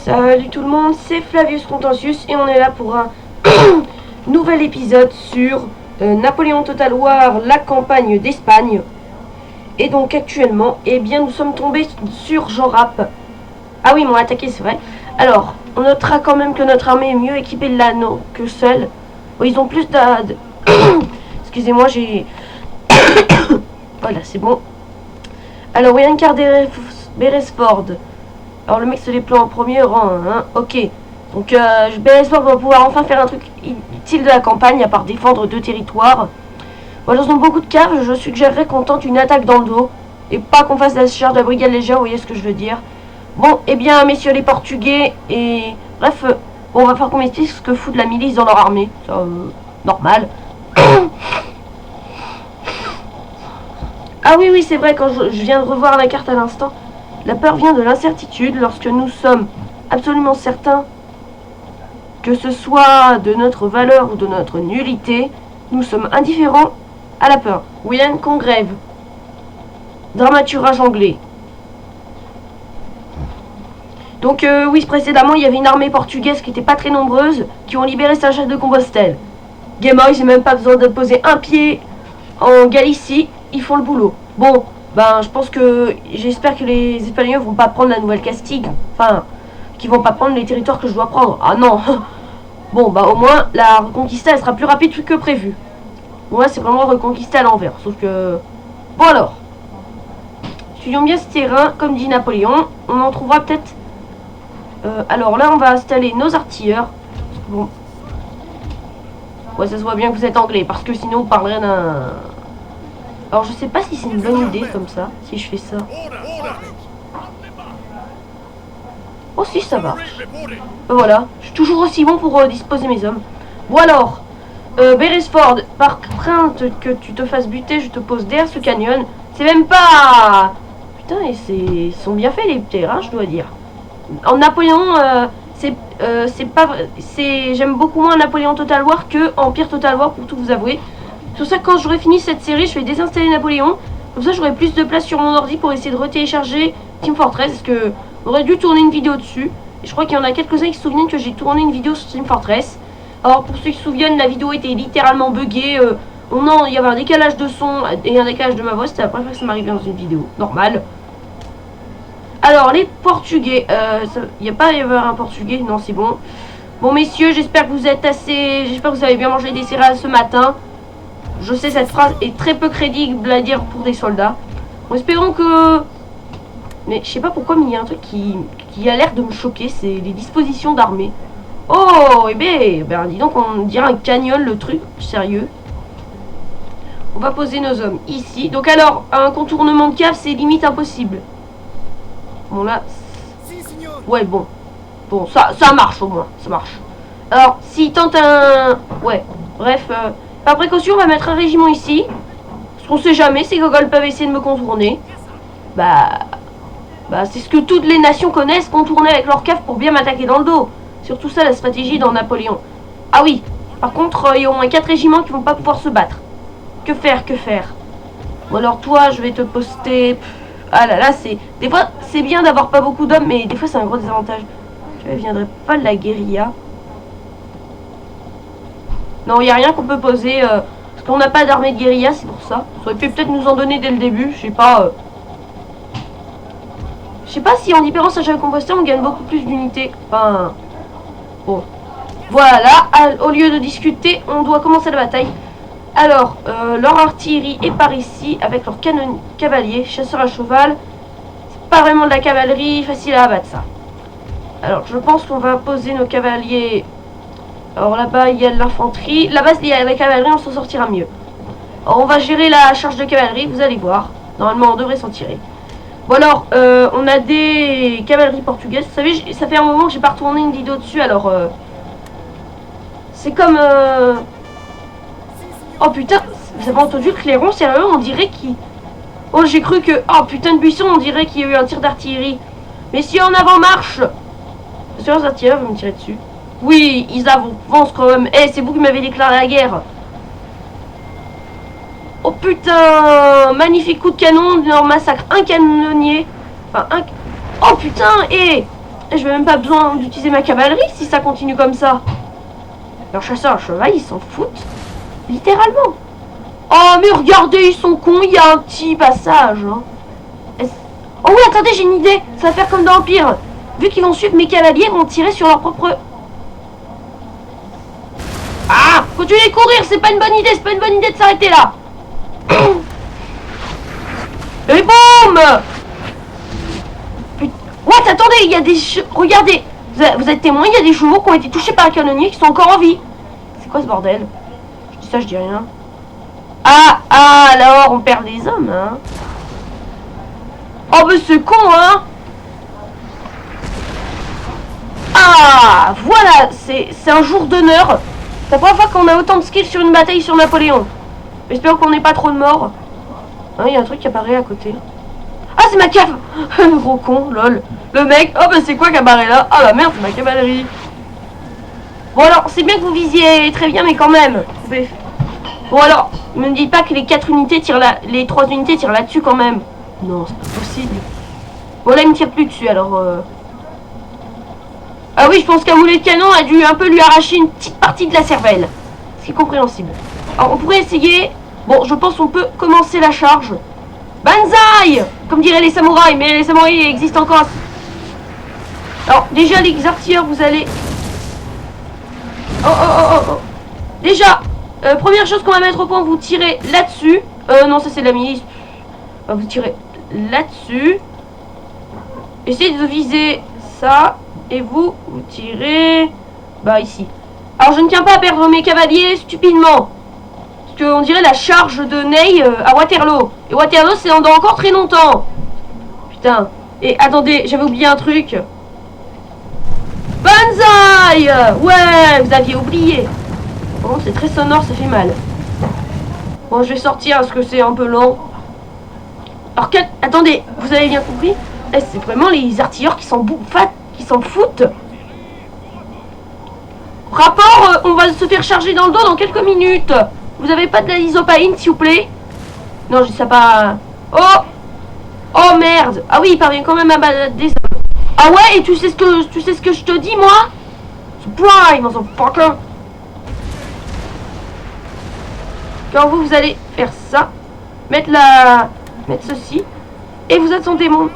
Salut tout le monde, c'est Flavius Contentious et on est là pour un nouvel épisode sur Napoléon Total War, la campagne d'Espagne. Et donc actuellement, eh bien nous sommes tombés sur Jean Rap. Ah oui, ils m'ont attaqué, c'est vrai. Alors, on notera quand même que notre armée est mieux équipée de l'anneau que seule. Oh, ils ont plus d'ad. Excusez-moi, j'ai... Voilà, c'est bon. Alors, William Beresford. Alors le mec se déploie en premier rang, hein, ok. Donc Beresford va pouvoir enfin faire un truc utile de la campagne, à part défendre 2 territoires. Voilà, ils ont beaucoup de caves, je suggérerais qu'on tente une attaque dans le dos. Et pas qu'on fasse la charge de la brigade légère, vous voyez ce que je veux dire. Bon, eh bien, messieurs les Portugais, et... Bref, bon, on va faire qu'on m'explique ce que fout de la milice dans leur armée. Ça, normal. Ah oui, c'est vrai, quand je viens de revoir la carte à l'instant. La peur vient de l'incertitude lorsque nous sommes absolument certains que ce soit de notre valeur ou de notre nullité, nous sommes indifférents à la peur. William Congreve, dramaturage anglais. Donc oui, précédemment, il y avait une armée portugaise qui n'était pas très nombreuse, qui ont libéré Saint-Jacques-de-Compostelle. Gaiement, ils n'ont même pas besoin de poser un pied en Galicie, ils font le boulot. Bon, ben je pense que, j'espère que les Espagnols vont pas prendre la Nouvelle-Castille, enfin, qu'ils vont pas prendre les territoires que je dois prendre. Ah non. Bon, bah au moins, la reconquista, elle sera plus rapide que prévu. Bon, là, c'est vraiment reconquister à l'envers, sauf que... Bon alors, étudions bien ce terrain, comme dit Napoléon, on en trouvera peut-être... alors là, on va installer nos artilleurs. Bon. Ouais, ça se voit bien que vous êtes anglais, parce que sinon, on parlerait d'un... Alors, je sais pas si c'est une bonne idée, comme ça, si je fais ça. Oh si, ça marche. Voilà, je suis toujours aussi bon pour disposer mes hommes. Bon alors, Beresford, par crainte que tu te fasses buter, je te pose derrière ce canyon. C'est même pas... Putain, et ils sont bien faits les terrains, je dois dire. En Napoléon, c'est pas vrai. J'aime beaucoup moins Napoléon Total War que Empire Total War, pour tout vous avouer. C'est pour ça que quand j'aurai fini cette série, je vais désinstaller Napoléon. Comme ça, j'aurai plus de place sur mon ordi pour essayer de retélécharger Team Fortress. Parce que j'aurais dû tourner une vidéo dessus. Et je crois qu'il y en a quelques-uns qui se souviennent que j'ai tourné une vidéo sur Team Fortress. Alors, pour ceux qui se souviennent, la vidéo était littéralement buggée. Il y avait un décalage de son et un décalage de ma voix. C'était la première fois que ça m'arrivait dans une vidéo. Normal. Alors, les Portugais. Il n'y a pas à y avoir un Portugais. Non, c'est bon. Bon, messieurs, j'espère que vous êtes assez... J'espère que vous avez bien mangé des céréales ce matin. Je sais, cette phrase est très peu crédible à dire pour des soldats. Bon, espérons que... Mais je sais pas pourquoi, mais il y a un truc qui a l'air de me choquer, c'est les dispositions d'armée. Oh, eh ben, dis donc, on dirait un canyon, le truc, sérieux. On va poser nos hommes ici. Donc alors, un contournement de cave, c'est limite impossible. Bon, là... Ouais, bon. Bon, ça marche au moins, ça marche. Alors, s'il tente un... Ouais, bref... Par précaution, on va mettre un régiment ici. Parce qu'on sait jamais, ces gogoles peuvent essayer de me contourner. Bah c'est ce que toutes les nations connaissent, contourner avec leur cave pour bien m'attaquer dans le dos. Surtout ça, la stratégie dans Napoléon. Ah oui, par contre, il y a au moins 4 régiments qui vont pas pouvoir se battre. Que faire? Bon alors toi, je vais te poster... Ah là là, c'est... Des fois, c'est bien d'avoir pas beaucoup d'hommes, mais des fois, c'est un gros désavantage. Je ne viendrai pas de la guérilla. Non, il n'y a rien qu'on peut poser, parce qu'on n'a pas d'armée de guérilla, c'est pour ça. Ça aurait pu peut-être nous en donner dès le début, je sais pas. Je sais pas si en libérant Saint-Jacques-de-Compostelle, on gagne beaucoup plus d'unités. Enfin... Bon. Voilà, au lieu de discuter, on doit commencer la bataille. Alors, leur artillerie est par ici, avec leurs cavaliers, chasseurs à cheval. C'est pas vraiment de la cavalerie, facile à abattre ça. Alors, je pense qu'on va poser nos cavaliers... Alors là-bas, il y a de l'infanterie. Là-bas, il y a la cavalerie, on s'en sortira mieux. Alors, on va gérer la charge de cavalerie, vous allez voir. Normalement, on devrait s'en tirer. Bon alors, on a des cavaleries portugaises. Vous savez, ça fait un moment que j'ai pas retourné une vidéo dessus, alors... C'est comme... Oh putain, vous avez entendu le clairon, sérieux, on dirait qu'il... Oh, j'ai cru que... Oh putain de buisson, on dirait qu'il y a eu un tir d'artillerie. Messieurs, en avant, marche! Sur les artilleurs, vous me tirez dessus. Oui, ils avancent quand même. Eh, c'est vous qui m'avez déclaré la guerre. Oh putain, magnifique coup de canon, leur massacre un canonnier. Enfin, un... Oh putain, et... je vais même pas besoin d'utiliser ma cavalerie si ça continue comme ça. Leurs chasseurs à cheval, ils s'en foutent. Littéralement. Oh, mais regardez, ils sont cons. Il y a un petit passage. Hein. Oh oui, attendez, j'ai une idée. Ça va faire comme dans Empire. Vu qu'ils vont suivre mes cavaliers, ils vont tirer sur leur propre... Ah, continuez de courir, c'est pas une bonne idée. C'est pas une bonne idée de s'arrêter là. Et boum. What, attendez, il y a des... Regardez, vous êtes témoin, il y a des chevaux qui ont été touchés par un canonnier qui sont encore en vie. C'est quoi ce bordel? Je dis ça, je dis rien. Ah, alors, on perd des hommes, hein. Oh, mais c'est con, hein. Ah, voilà, c'est un jour d'honneur. C'est la première fois qu'on a autant de skills sur une bataille sur Napoléon. J'espère qu'on n'ait pas trop de morts. Hein, il y a un truc qui apparaît à côté. Ah, c'est ma cave. Le gros con, lol. Le mec, oh bah c'est quoi qui apparaît là? Ah la merde, c'est ma cavalerie. Bon alors, c'est bien que vous visiez très bien, mais quand même. Bon alors, ne me dites pas que les 4 unités tirent là, les 3 unités tirent là-dessus quand même. Non, c'est pas possible. Bon là, il me tire plus dessus, alors... Ah oui, je pense qu'un boulet de canon a dû un peu lui arracher une petite partie de la cervelle. Ce qui est compréhensible. Alors, on pourrait essayer... Bon, je pense qu'on peut commencer la charge. Banzai! Comme diraient les samouraïs, mais les samouraïs existent encore. Alors, déjà, les artilleurs, vous allez... Oh. Déjà, première chose qu'on va mettre au point, vous tirez là-dessus. Non, ça c'est de la milice. Vous tirez là-dessus. Essayez de viser ça. Et vous tirez... Bah, ici. Alors, je ne tiens pas à perdre mes cavaliers stupidement. Parce qu'on dirait la charge de Ney à Waterloo. Et Waterloo, c'est dans encore très longtemps. Putain. Et attendez, j'avais oublié un truc. Banzai! Ouais, vous aviez oublié. Bon, c'est très sonore, ça fait mal. Bon, je vais sortir parce que c'est un peu lent. Alors, attendez, vous avez bien compris? C'est vraiment les artilleurs qui s'en foutent. Rapport, on va se faire charger dans le dos dans quelques minutes. Vous avez pas de la lysopaïne, s'il vous plaît? Non, je dis ça pas... Oh, merde. Ah oui, il parvient quand même à balader ça. Ah ouais, et tu sais ce que je te dis, moi? Surprise, motherfucker. Quand vous allez faire ça, mettre ceci, et vous attendez mon...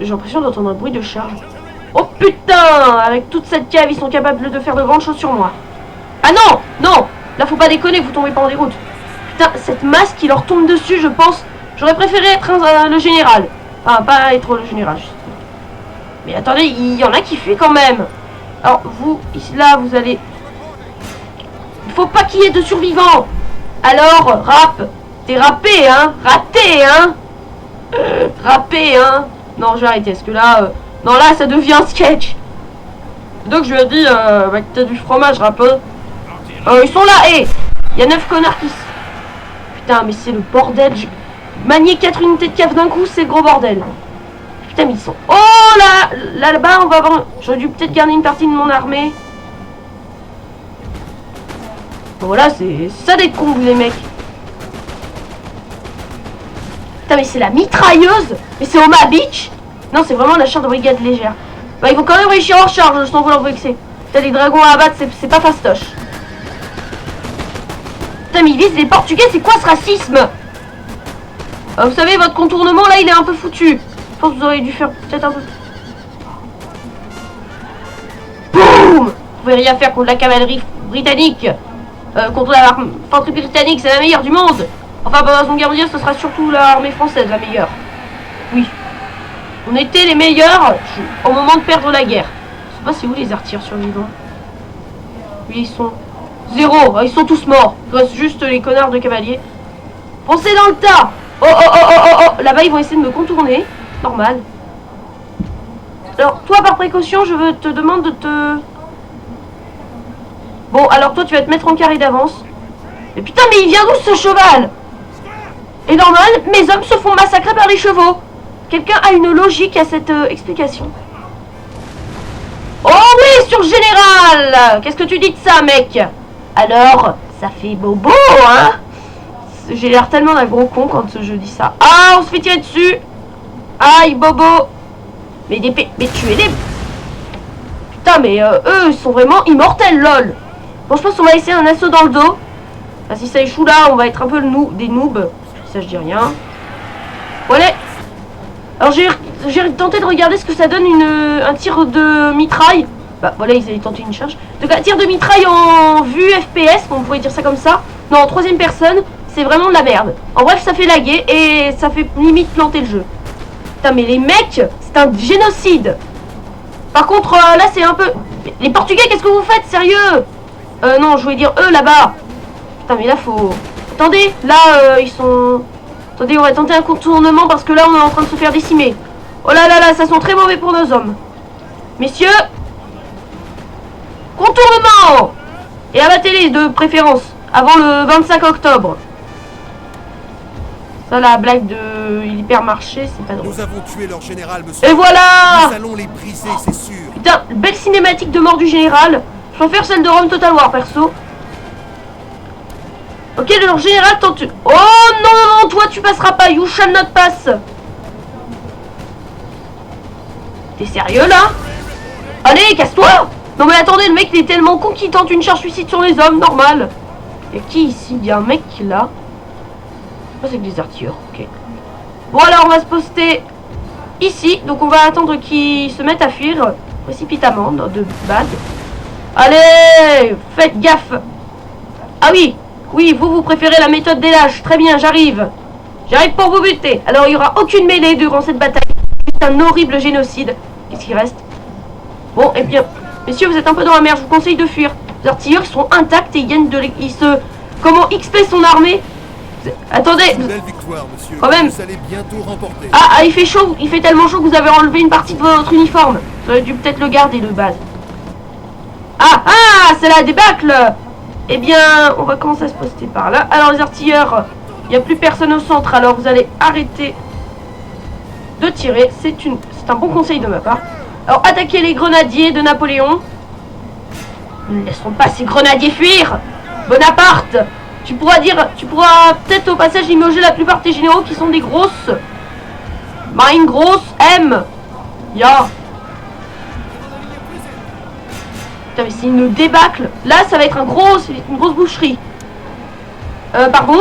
J'ai l'impression d'entendre un bruit de charge. Oh putain! Avec toute cette cave, ils sont capables de faire de grandes choses sur moi. Ah non! Là, faut pas déconner, vous tombez pas en déroute. Putain, cette masse qui leur tombe dessus, je pense... J'aurais préféré être le général. Enfin, pas être le général. Mais attendez, il y en a qui fait quand même. Alors, vous, ici, là, vous allez... Il faut pas qu'il y ait de survivants. Alors, rap. T'es râpé, hein? Raté, hein? Râpé, hein? Non, je vais arrêter, parce que là... Non, là, ça devient un sketch. Donc, je lui ai dit, bah, que t'as du fromage, rappeux. Ils sont là, hé! Il y a 9 connards qui... Putain, mais c'est le bordel. Manier 4 unités de cave d'un coup, c'est le gros bordel. Putain, mais ils sont... Oh, là-bas, on va avoir... J'aurais dû peut-être garder une partie de mon armée. Bon, voilà, c'est ça d'être con, vous, les mecs. Putain, mais c'est la mitrailleuse. Mais c'est Omaha Beach. Non, c'est vraiment la charge de brigade légère. Bah, ils vont quand même réussir en charge, sans vouloir vexer. Putain, les dragons à abattre, c'est pas fastoche. Putain, mais ils visent les Portugais, c'est quoi ce racisme? Vous savez, votre contournement, là, il est un peu foutu. Je pense que vous auriez dû faire peut-être un peu... Boum! Vous pouvez rien faire contre la cavalerie britannique. Contre l'infanterie britannique, c'est la meilleure du monde. Enfin, pendant la Seconde Guerre mondiale, ce sera surtout l'armée française, la meilleure. Oui. On était les meilleurs au moment de perdre la guerre. Je sais pas c'est où les artilleurs survivants. Oui, ils sont... 0. Ils sont tous morts. Il reste juste les connards de cavaliers. Foncez dans le tas. Oh. Là-bas, ils vont essayer de me contourner. Normal. Alors, toi, par précaution, je te demande de te... Bon, alors toi, tu vas te mettre en carré d'avance. Mais putain, mais il vient d'où ce cheval? Et normal, mes hommes se font massacrer par les chevaux. Quelqu'un a une logique à cette explication? Oh oui, sur général! Qu'est-ce que tu dis de ça, mec? Alors, ça fait bobo, hein? J'ai l'air tellement d'un gros con quand je dis ça. Ah, on se fait tirer dessus. Aïe, bobo. Mais tuez-les. Putain, mais eux, ils sont vraiment immortels, lol. Bon, je pense qu'on va essayer un assaut dans le dos. Enfin, si ça échoue là, on va être un peu des noobs. Ça, je dis rien. Voilà. Alors, j'ai tenté de regarder ce que ça donne un tir de mitraille. Bah, voilà, ils avaient tenté une charge. Donc, un tir de mitraille en vue FPS, on pourrait dire ça comme ça. Non, en troisième personne, c'est vraiment de la merde. En bref, ça fait laguer et ça fait limite planter le jeu. Putain, mais les mecs, c'est un génocide. Par contre, là, c'est un peu... Les Portugais, qu'est-ce que vous faites, sérieux? Non, je voulais dire eux, là-bas. Putain, mais là, faut... Attendez, là, ils sont... Attendez, on va tenter un contournement parce que là, on est en train de se faire décimer. Oh là là là, ça sent très mauvais pour nos hommes. Messieurs, contournement. Et abattez-les de préférence, avant le 25 octobre. Ça, la blague de l'hypermarché, c'est pas drôle. Nous avons tué leur général, monsieur. Et voilà. Nous allons les briser, c'est sûr. Putain, belle cinématique de mort du général. Je préfère celle de Rome Total War, perso. Ok, leur général tente... Oh non, non, toi tu passeras pas. You shall not pass. T'es sérieux, là? Allez, casse-toi. Non mais attendez, le mec il est tellement con qu'il tente une charge suicide sur les hommes, normal. Y'a qui ici? Il y a un mec là. Oh, c'est que des artilleurs, ok. Bon alors on va se poster ici. Donc on va attendre qu'ils se mettent à fuir précipitamment de base. Allez, faites gaffe. Ah oui, oui, vous préférez la méthode des lâches. Très bien, j'arrive. J'arrive pour vous buter. Alors il n'y aura aucune mêlée durant cette bataille. C'est un horrible génocide. Qu'est-ce qui reste? Bon, et bien, messieurs, vous êtes un peu dans la merde. Je vous conseille de fuir. Les artilleurs sont intacts et ils gagnent comment XP son armée. Attendez. Une belle victoire, monsieur. Quand même. Vous allez bientôt remporter. Ah, il fait chaud. Il fait tellement chaud que vous avez enlevé une partie de votre uniforme. Vous auriez dû peut-être le garder de base. Ah, c'est la débâcle. Eh bien, on va commencer à se poster par là. Alors, les artilleurs, il n'y a plus personne au centre. Alors, vous allez arrêter de tirer. C'est un bon conseil de ma part. Alors, attaquez les grenadiers de Napoléon. Nous ne laisserons pas ces grenadiers fuir. Bonaparte, tu pourras peut-être au passage limoger la plupart de tes généraux qui sont des grosses. Marine grosse, M. Ya. Putain, mais c'est une débâcle. Là, ça va être une grosse boucherie. Pardon?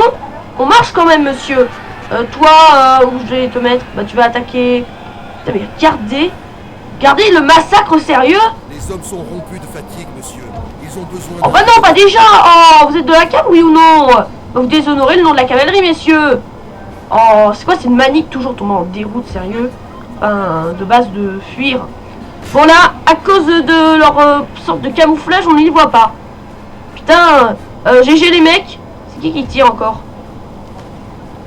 On marche quand même, monsieur. Toi, où je vais te mettre? Bah, tu vas attaquer. Putain, mais regardez le massacre, sérieux? Les hommes sont rompus de fatigue, monsieur. Ils ont besoin Oh bah non, pas déjà. Oh, vous êtes de la cave, oui ou non? Bah, vous déshonorez le nom de la cavalerie, messieurs. Oh, c'est quoi cette manie toujours tomber en déroute, sérieux? Enfin, de base de fuir. Bon là, à cause de leur sorte de camouflage, on ne les voit pas. Putain, GG les mecs. C'est qui tire encore?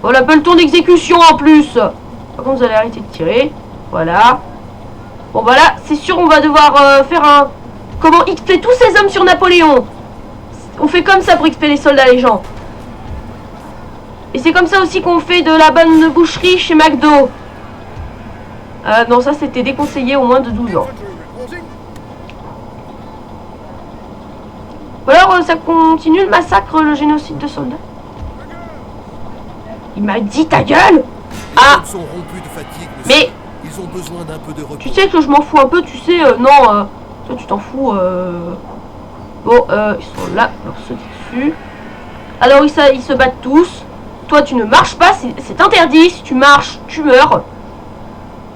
Oh, la peloton d'exécution en plus. Par contre, vous allez arrêter de tirer. Voilà. Bon, voilà, c'est sûr, on va devoir faire un... Comment XP tous ces hommes sur Napoléon. On fait comme ça pour XP les soldats les gens. Et c'est comme ça aussi qu'on fait de la bonne boucherie chez McDo. Non, ça c'était déconseillé au moins de 12 ans. Ou alors ça continue le massacre, le génocide de soldats. Il m'a dit ta gueule. Les hommes sont rompus de fatigue, monsieur. Mais ils ont besoin d'un peu de repos. Tu sais que je m'en fous un peu, tu sais, non, toi tu t'en fous, Bon, ils sont là, on leur saute dessus. Alors ils se battent tous. Toi tu ne marches pas, c'est interdit, si tu marches, tu meurs.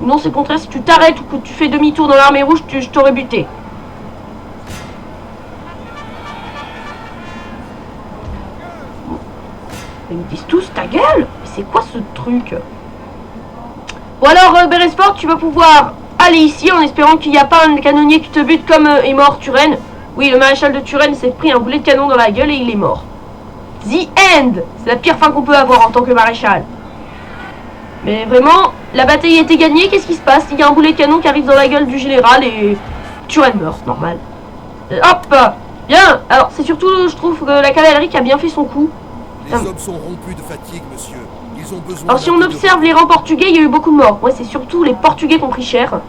Non, c'est le contraire, si tu t'arrêtes ou que tu fais demi-tour dans l'armée rouge, je t'aurais buté. Ils me disent tous ta gueule. Mais c'est quoi ce truc? Bon alors, Beresford, tu vas pouvoir aller ici en espérant qu'il n'y a pas un canonnier qui te bute comme est mort Turenne. Oui, le maréchal de Turenne s'est pris un boulet de canon dans la gueule et il est mort. The end. C'est la pire fin qu'on peut avoir en tant que maréchal. Mais vraiment, la bataille a été gagnée, qu'est-ce qui se passe? Il y a un boulet de canon qui arrive dans la gueule du général et Turenne meurt, normal. Hop. Bien. Alors, c'est surtout, je trouve, que la cavalerie qui a bien fait son coup. Les hommes sont rompus de fatigue, monsieur. Ils ont besoin. Alors si on observe les rangs portugais, il y a eu beaucoup de morts. Ouais, c'est surtout les Portugais qui ont pris cher.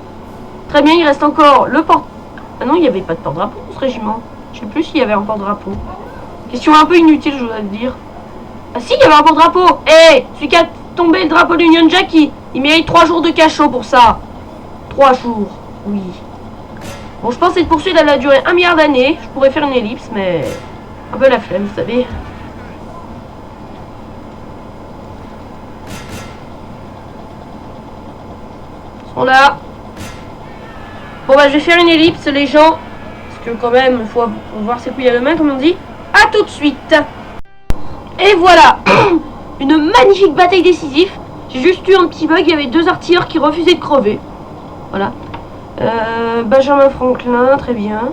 Très bien, il reste encore le port... Ah non, il n'y avait pas de porte-drapeau pour ce régiment. Je sais plus s'il y avait un porte-drapeau. Question un peu inutile, je dois le dire. Ah si, il y avait un porte-drapeau. Hé, celui qui a tombé le drapeau d'Union Jack, il mérite 3 jours de cachot pour ça. 3 jours. Oui. Bon, je pense que cette poursuite, elle a duré 1 milliard d'années. Je pourrais faire une ellipse, mais un peu la flemme, vous savez. Ils sont là. Bon, bah, je vais faire une ellipse, les gens. Parce que, quand même, il faut voir ses couilles à la main, comme on dit. À tout de suite. Et voilà. Une magnifique bataille décisive. J'ai juste eu un petit bug. Il y avait 2 artilleurs qui refusaient de crever. Voilà. Benjamin Franklin, très bien.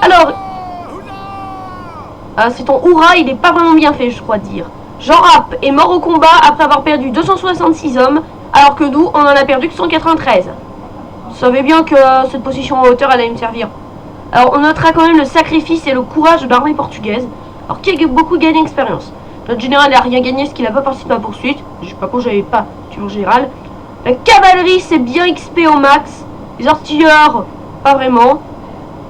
Alors, c'est ton hurrah, il est pas vraiment bien fait, je crois dire. Jean Rapp est mort au combat après avoir perdu 266 hommes, alors que nous, on en a perdu que 193. Vous savez bien que cette position en hauteur, elle allait me servir. Alors, on notera quand même le sacrifice et le courage de l'armée portugaise, alors qui a beaucoup gagné d'expérience. Notre général n'a rien gagné, ce qu'il n'a pas participé à la poursuite. Je sais pas quand j'avais pas tué en général. La cavalerie, c'est bien XP au max. Les artilleurs, pas vraiment.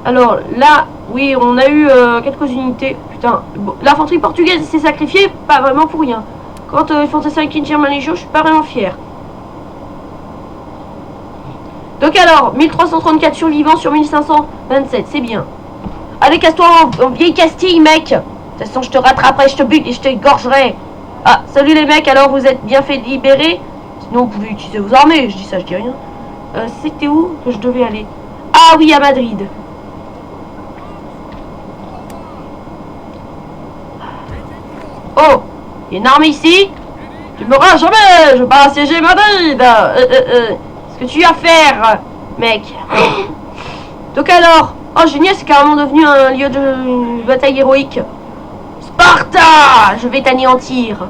Alors là, oui, on a eu quelques unités. Putain, bon, l'infanterie portugaise s'est sacrifiée, pas vraiment pour rien. Quand ils font ça avec une German Legion, je suis pas vraiment fier. Donc alors, 1334 survivants sur 1527, c'est bien. Allez, casse-toi en vieille Castille, mec. De toute façon, je te rattraperai, je te bute et je te égorgerai. Ah, salut les mecs, alors vous êtes bien fait libérer. Sinon, vous pouvez utiliser vos armées. Je dis ça, je dis rien. C'était où que je devais aller? Ah oui, à Madrid. Oh, il y a une armée ici. Tu m'auras jamais. Je veux pas assiéger Madrid. Ce que tu as à faire, mec. Donc alors, oh génial, c'est carrément devenu un lieu de bataille héroïque. Sparta, je vais t'anéantir.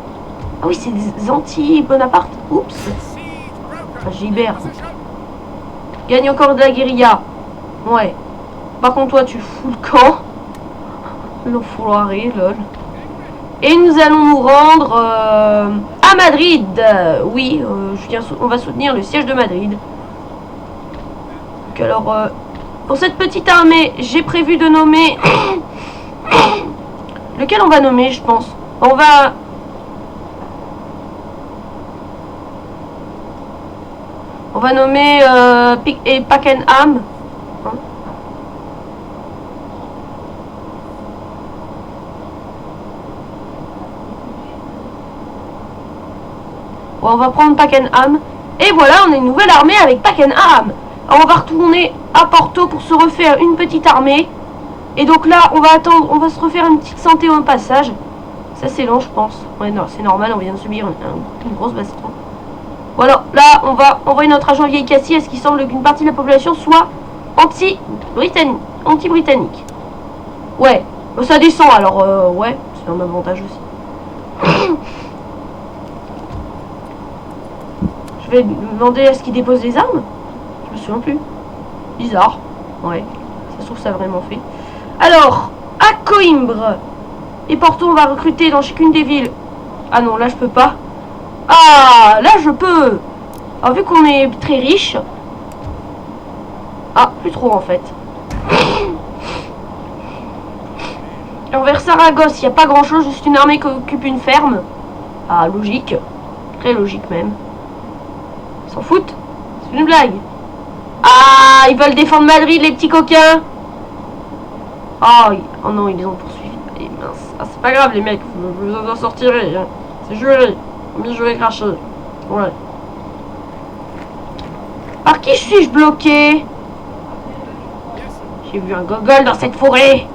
Ah oui, c'est des anti-Bonaparte. Oups. Enfin, Gilbert. Gagne encore de la guérilla. Ouais. Par contre, toi, tu fous le camp. L'enfoiré, lol. Et nous allons nous rendre à Madrid. Oui, on va soutenir le siège de Madrid. Donc alors, pour cette petite armée, j'ai prévu de nommer... Lequel on va nommer, je pense. On va nommer Pakenham. Hein? Bon, on va prendre Pakenham. Et voilà, on a une nouvelle armée avec Pakenham. Alors, on va retourner à Porto pour se refaire une petite armée. Et donc là, on va attendre, on va se refaire une petite santé au passage. Ça, c'est long, je pense. Ouais, non, c'est normal, on vient de subir une grosse baston. Voilà, là, on va envoyer notre agent vieille Cassie à ce qu'il semble qu'une partie de la population soit anti-britannique. Ouais, ça descend, alors, ouais, c'est un avantage aussi. Je vais demander à ce qu'il dépose les armes. Je me souviens plus. Bizarre. Ouais, ça se trouve, ça a vraiment fait. Alors, à Coimbra et Porto, on va recruter dans chacune des villes. Ah non, là je peux pas. Ah, là je peux. Alors vu qu'on est très riche. Ah, plus trop en fait. Alors vers Saragosse, il n'y a pas grand chose, juste une armée qui occupe une ferme. Ah, logique. Très logique même. Ils s'en foutent. C'est une blague. Ah, ils veulent défendre Madrid, les petits coquins. Oh non, ils les ont poursuivis. Et mince. Ah, c'est pas grave, les mecs. Vous en sortirez. Hein. C'est juré. Mais je vais cracher. Ouais. Par qui suis-je bloqué? J'ai vu un gogol dans cette forêt.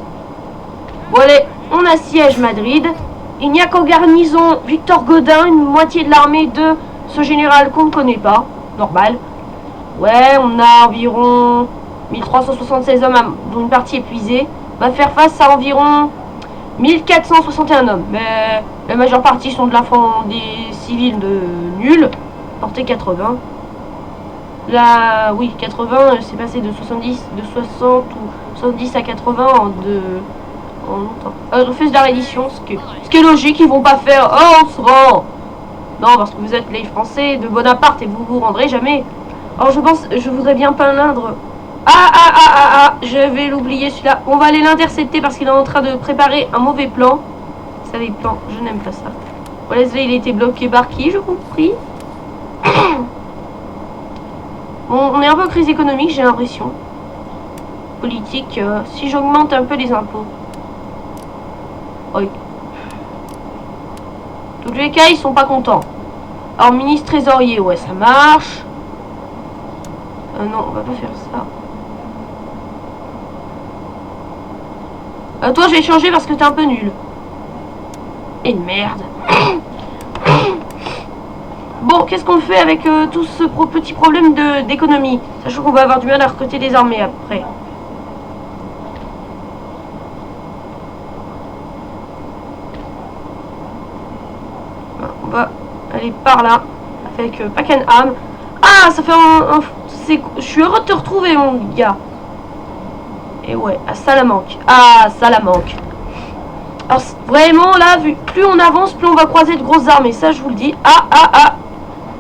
Bon, allez, on assiège Madrid. Il n'y a qu'en garnison Victor Godin, une moitié de l'armée de ce général qu'on ne connaît pas. Normal. Ouais, on a environ 1376 hommes, dont une partie épuisée. On va faire face à environ 1461 hommes. Mais la majeure partie sont des civils de nuls. Portée 80. Là, oui, 80, c'est passé de 60 ou 70 à 80 en longtemps. Refuse la reddition, ce qui est logique, ils vont pas faire. Oh, on se rend. Non, parce que vous êtes les Français de Bonaparte et vous vous rendrez jamais. Alors je voudrais bien peindre. Je vais l'oublier celui-là. On va aller l'intercepter parce qu'il est en train de préparer un mauvais plan. Vous savez, plan, je n'aime pas ça. Voilà, il a été bloqué par qui, je vous prie? Bon, on est un peu en crise économique, j'ai l'impression. Politique, si j'augmente un peu les impôts. Oui. Tous les cas, ils sont pas contents. Alors, ministre trésorier, ouais, ça marche. Non, on va pas faire ça. Toi, je vais changer parce que t'es un peu nul. Et merde. Bon, qu'est-ce qu'on fait avec tout ce petit problème d'économie, sachant qu'on va avoir du mal à recruter des armées après. On va aller par là avec Pakenham. Ah, ça fait je suis heureux de te retrouver, mon gars. Et ouais, ça la manque. Ah, ça la manque. Alors, vraiment, là, plus on avance, plus on va croiser de grosses armées. Ça, je vous le dis. Ah.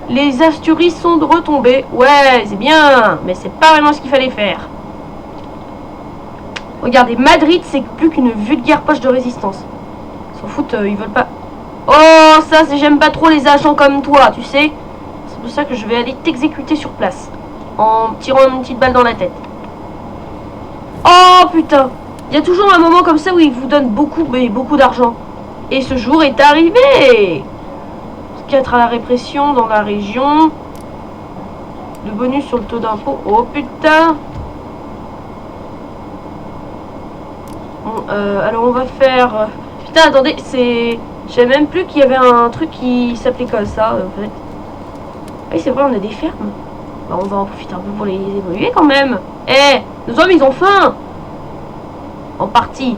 Les Asturies sont retombées. Ouais, c'est bien. Mais c'est pas vraiment ce qu'il fallait faire. Regardez, Madrid, c'est plus qu'une vulgaire poche de résistance. Ils s'en foutent, ils veulent pas... Oh, ça, j'aime pas trop les agents comme toi, tu sais. C'est pour ça que je vais aller t'exécuter sur place. En tirant une petite balle dans la tête. Oh, putain. Il y a toujours un moment comme ça où ils vous donnent beaucoup, mais beaucoup d'argent. Et ce jour est arrivé. 4 à la répression dans la région. Le bonus sur le taux d'impôt. Oh, putain. Bon, alors on va faire... Putain, attendez, c'est... Je savais même plus qu'il y avait un truc qui s'appelait comme ça, en fait. Oui, c'est vrai, on a des fermes. Bah, on va en profiter un peu pour les évoluer, quand même. Eh, nos hommes, ils ont faim. En partie.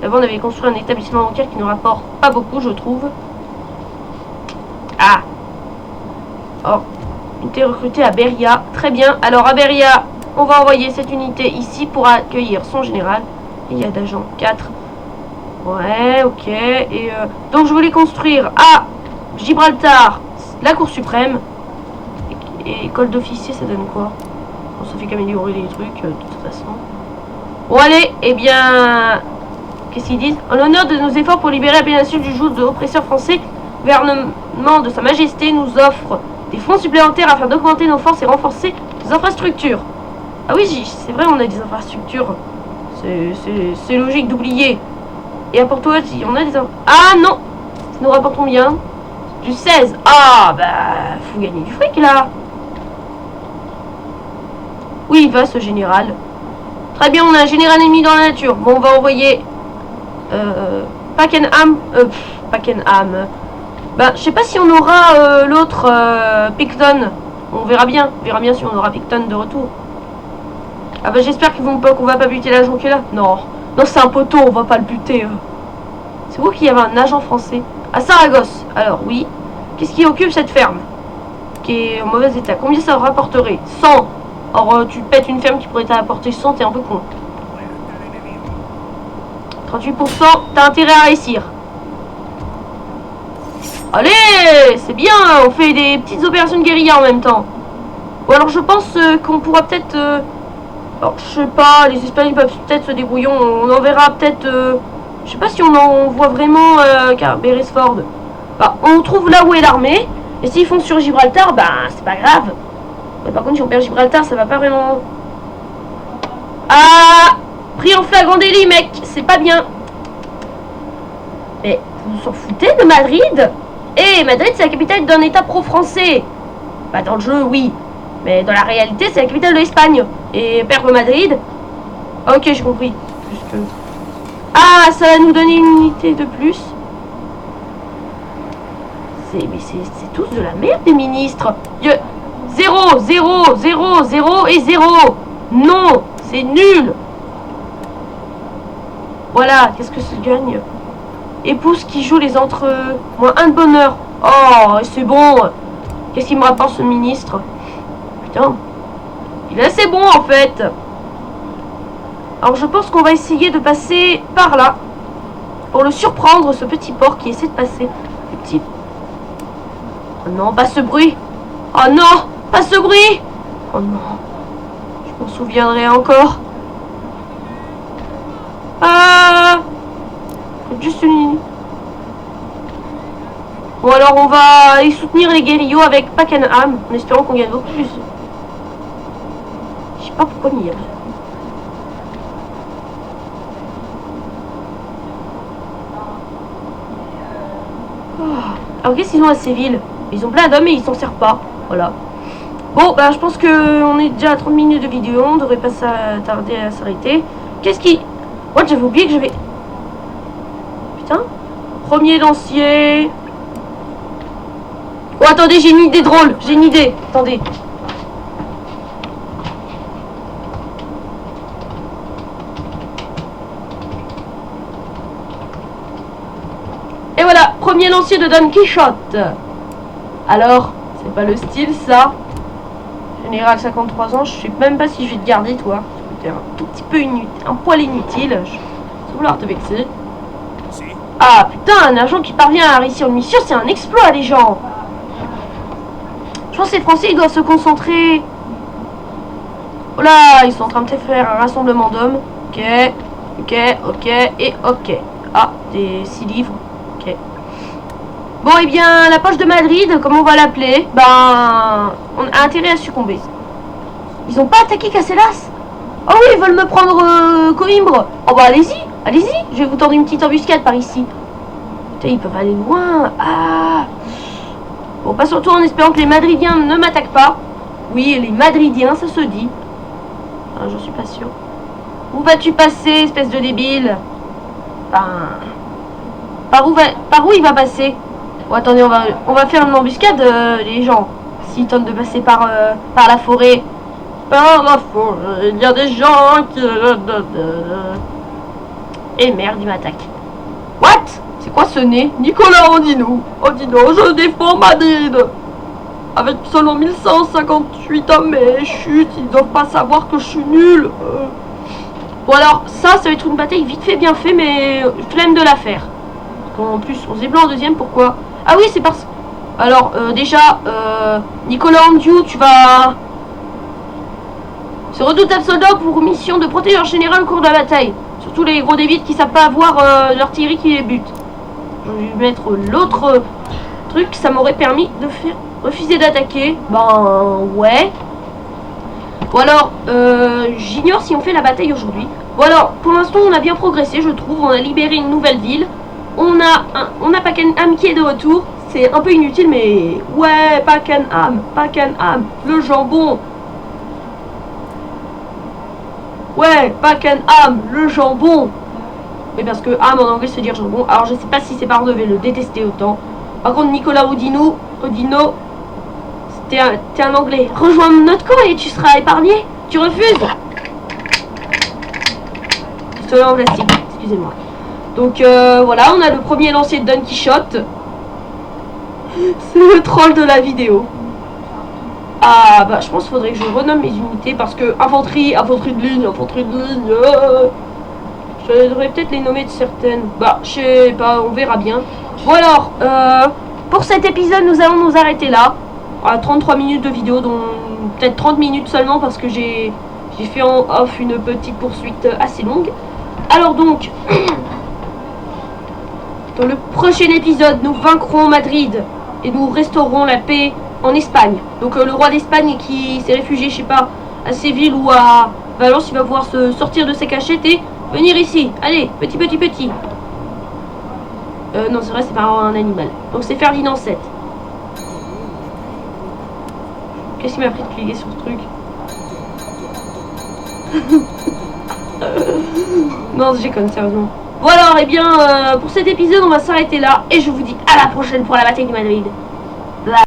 D'abord, on avait construit un établissement bancaire qui nous rapporte pas beaucoup, je trouve. Ah. Oh, unité recrutée à Beria. Très bien. Alors, à Beria, on va envoyer cette unité ici pour accueillir son général. Il y a d'agents 4. Ouais, ok. Et donc je voulais construire à Gibraltar la Cour suprême. Et école d'officier, ça donne quoi? Bon, ça fait qu'améliorer les trucs, de toute façon. Bon, allez, eh bien... Qu'est-ce qu'ils disent? En l'honneur de nos efforts pour libérer la péninsule du joug de l'oppresseur français, le gouvernement de Sa Majesté nous offre des fonds supplémentaires afin d'augmenter nos forces et renforcer nos infrastructures. Ah oui, c'est vrai, on a des infrastructures. C'est logique d'oublier. Et à Porto, on a des... Ah non! Ça nous rapporte combien? Du 16. Ah, bah, faut gagner du fric, là. Oui, il va, ce général. Très bien, on a un général ennemi dans la nature. Bon, on va envoyer... Pakenham... Pakenham... Bah, je sais pas si on aura l'autre Picton. On verra bien. On verra bien si on aura Picton de retour. Ah bah, j'espère qu'on va pas buter l'agent qui est là. Non. Non, c'est un poteau, on va pas le buter. C'est vous qu'il y avait un agent français à Saragosse. Alors, oui. Qu'est-ce qui occupe cette ferme qui est en mauvais état? Combien ça rapporterait? 100. Or, tu pètes une ferme qui pourrait t'apporter 100, t'es un peu con. 38%, t'as intérêt à réussir. Allez, c'est bien, on fait des petites opérations de guérilla en même temps. Ou alors je pense qu'on pourra peut-être... alors, je sais pas, les Espagnols peuvent peut-être se débrouiller, on enverra peut-être... je sais pas si on en voit vraiment Beresford. Bah, on trouve là où est l'armée, et s'ils font sur Gibraltar, bah c'est pas grave. Mais par contre, si on perd Gibraltar, ça va pas vraiment... Ah, pris en flagrant délit, mec, c'est pas bien. Mais vous vous en foutez de Madrid? Eh, Madrid, c'est la capitale d'un état pro-français. Bah, dans le jeu, oui. Mais dans la réalité, c'est la capitale de l'Espagne. Et perdre Madrid... Ok, j'ai compris. Juste... Ah, ça va nous donner une unité de plus. Mais c'est tous de la merde, les ministres. 0, 0, 0, 0 et 0. Non, c'est nul. Voilà, qu'est-ce que ça gagne? Épouse qui joue les entre... Moins 1 de bonheur. Oh, c'est bon. Qu'est-ce qu'il me rapporte, ce ministre? Putain. Il est assez bon, en fait. Alors, je pense qu'on va essayer de passer par là. Pour le surprendre, ce petit porc qui essaie de passer. Le petit... Oh non, pas ce bruit. Oh non, pas ce bruit. Oh non. Je m'en souviendrai encore. Ah. Juste une... Bon alors on va aller soutenir les guerrillos avec Pakenham, en espérant qu'on gagne beaucoup plus. Je sais pas pourquoi il y a. Alors qu'est-ce qu'ils ont à ces villes? Ils ont plein d'hommes mais ils s'en servent pas. Voilà. Bon bah je pense que on est déjà à 30 minutes de vidéo, on devrait pas tarder à s'arrêter. Qu'est-ce qui... What, j'avais oublié que j'avais... Putain. Premier lancier. Oh attendez, j'ai une idée drôle, j'ai une idée. Attendez. Et voilà, premier lancier de Don Quichotte. Alors, c'est pas le style ça. Général 53 ans, je sais même pas si je vais te garder toi. T'es un tout petit peu inutile, un poil inutile. Sans vouloir te vexer. Ah putain, un agent qui parvient à réussir une mission, c'est un exploit les gens. Je pense que les Français ils doivent se concentrer. Oh là, ils sont en train de faire un rassemblement d'hommes. Ok, ok, ok et ok. Ah, des 6 livres. Ok. Bon, et bien, la poche de Madrid, comme on va l'appeler, ben, on a intérêt à succomber. Ils ont pas attaqué Casellas? Oh oui, ils veulent me prendre Coimbra. Oh bah allez-y, allez-y. Je vais vous tendre une petite embuscade par ici. Putain, ils peuvent aller loin. Ah. Bon, pas surtout en espérant que les Madridiens ne m'attaquent pas. Oui, les Madridiens, ça se dit. Ah, j'en suis pas sûr. Où vas-tu passer, espèce de débile? Enfin... Par où il va passer? Bon, attendez, on va faire une embuscade, les gens. S'ils tentent de passer par la forêt. Par la forêt, il y a des gens qui... Et merde, il m'attaque. What? C'est quoi ce nez? Nicolas Andino. Andino, je défends Madrid. Avec seulement 1158 hommes, mais chut, ils doivent pas savoir que je suis nul. Bon alors, ça va être une bataille vite fait, bien fait, mais flemme de la faire. En plus, on s'est blanc en deuxième, pourquoi? Ah oui, c'est parce... Alors, déjà, Nicolas Andiou, tu vas... Ce redoutable soldat pour mission de protéger en général au cours de la bataille. Surtout les gros débiles qui savent pas avoir l'artillerie qui les bute. Je vais mettre l'autre truc, ça m'aurait permis de faire... Refuser d'attaquer. Ben, ouais. Ou alors, j'ignore si on fait la bataille aujourd'hui. Bon alors, pour l'instant, on a bien progressé, je trouve. On a libéré une nouvelle ville. On a Pakenham qui est de retour. C'est un peu inutile, mais... Ouais, Pakenham, le jambon. Ouais, Pakenham, le jambon. Oui, parce que ham en anglais, c'est dire jambon. Alors, je sais pas si ses parents devaient le détester autant. Par contre, Nicolas Odino, t'es un anglais. Rejoins notre camp et tu seras épargné. Tu refuses? Pistolet en plastique, excusez-moi. Donc voilà, on a le premier lancier de Don Quichotte. C'est le troll de la vidéo. Ah bah je pense qu'il faudrait que je renomme mes unités parce que infanterie de ligne. Je devrais peut-être les nommer de certaines. Bah je sais pas, on verra bien. Bon alors, pour cet épisode nous allons nous arrêter là. À 33 minutes de vidéo, dont peut-être 30 minutes seulement parce que j'ai fait en off une petite poursuite assez longue. Alors donc, dans le prochain épisode, nous vaincrons Madrid et nous restaurerons la paix en Espagne. Donc le roi d'Espagne qui s'est réfugié, je sais pas, à Séville ou à Valence, il va pouvoir se sortir de ses cachettes et venir ici. Allez, petit. Non, c'est vrai, c'est pas un animal. Donc c'est Ferdinand VII. Qu'est-ce qui m'a pris de cliquer sur ce truc? Non, j'ai comme sérieusement. Bon alors, eh bien, pour cet épisode, on va s'arrêter là. Et je vous dis à la prochaine pour la bataille de Madrid.